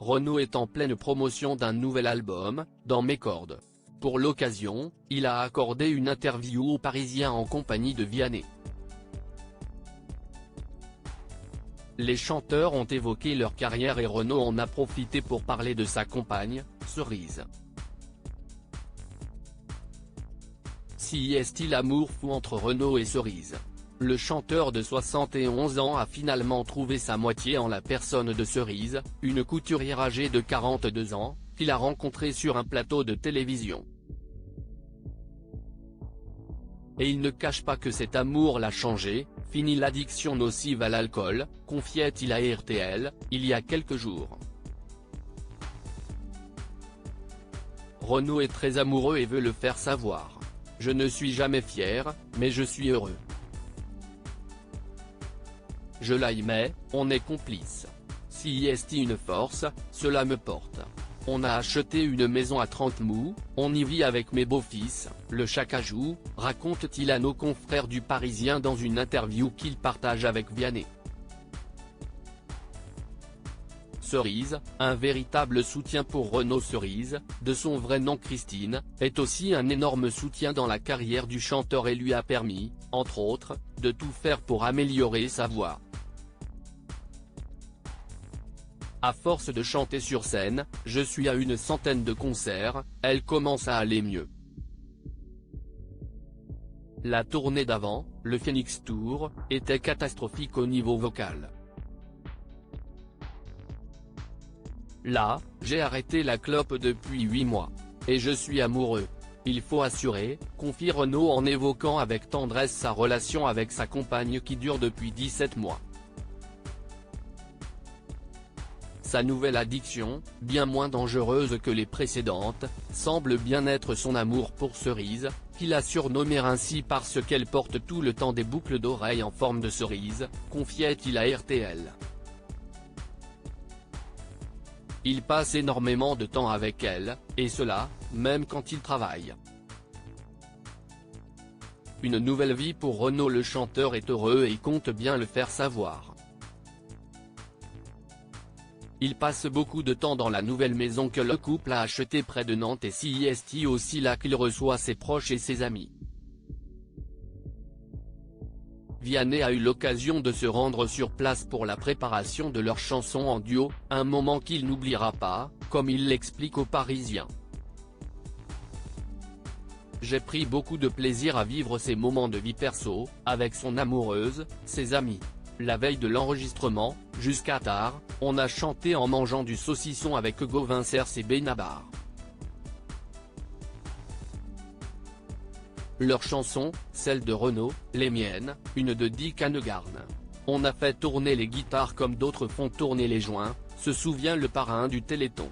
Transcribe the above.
Renaud est en pleine promotion d'un nouvel album, Dans mes cordes. Pour l'occasion, il a accordé une interview aux Parisiens en compagnie de Vianney. Les chanteurs ont évoqué leur carrière et Renaud en a profité pour parler de sa compagne, Cerise. Si est-il l'amour fou entre Renaud et Cerise? Le chanteur de 71 ans a finalement trouvé sa moitié en la personne de Cerise, une couturière âgée de 42 ans, qu'il a rencontrée sur un plateau de télévision. Et il ne cache pas que cet amour l'a changé, fini l'addiction nocive à l'alcool, confiait-il à RTL, il y a quelques jours. Renaud est très amoureux et veut le faire savoir. Je ne suis jamais fier, mais je suis heureux. Je l'aimais, on est complices. Si est une force, cela me porte. On a acheté une maison à 30 mous, on y vit avec mes beaux-fils, le chacajou, raconte-t-il à nos confrères du Parisien dans une interview qu'il partage avec Vianney. Cerise, un véritable soutien pour Renaud. Cerise, de son vrai nom Christine, est aussi un énorme soutien dans la carrière du chanteur et lui a permis, entre autres, de tout faire pour améliorer sa voix. À force de chanter sur scène, je suis à une centaine de concerts, elle commence à aller mieux. La tournée d'avant, le Phoenix Tour, était catastrophique au niveau vocal. Là, j'ai arrêté la clope depuis 8 mois. Et je suis amoureux. Il faut assurer, confie Renaud en évoquant avec tendresse sa relation avec sa compagne qui dure depuis 17 mois. Sa nouvelle addiction, bien moins dangereuse que les précédentes, semble bien être son amour pour Cerise, qu'il a surnommé ainsi parce qu'elle porte tout le temps des boucles d'oreilles en forme de cerise, confiait-il à RTL. Il passe énormément de temps avec elle, et cela, même quand il travaille. Une nouvelle vie pour Renaud. Le chanteur est heureux et compte bien le faire savoir. Il passe beaucoup de temps dans la nouvelle maison que le couple a achetée près de Nantes et c'est aussi là qu'il reçoit ses proches et ses amis. Vianney a eu l'occasion de se rendre sur place pour la préparation de leur chanson en duo, un moment qu'il n'oubliera pas, comme il l'explique aux Parisiens. J'ai pris beaucoup de plaisir à vivre ces moments de vie perso, avec son amoureuse, ses amis. La veille de l'enregistrement, jusqu'à tard, on a chanté en mangeant du saucisson avec Gauvin Cers et Benabar. Leurs chansons, celle de Renaud, les miennes, une de Dick Annegarn. On a fait tourner les guitares comme d'autres font tourner les joints, se souvient le parrain du Téléthon.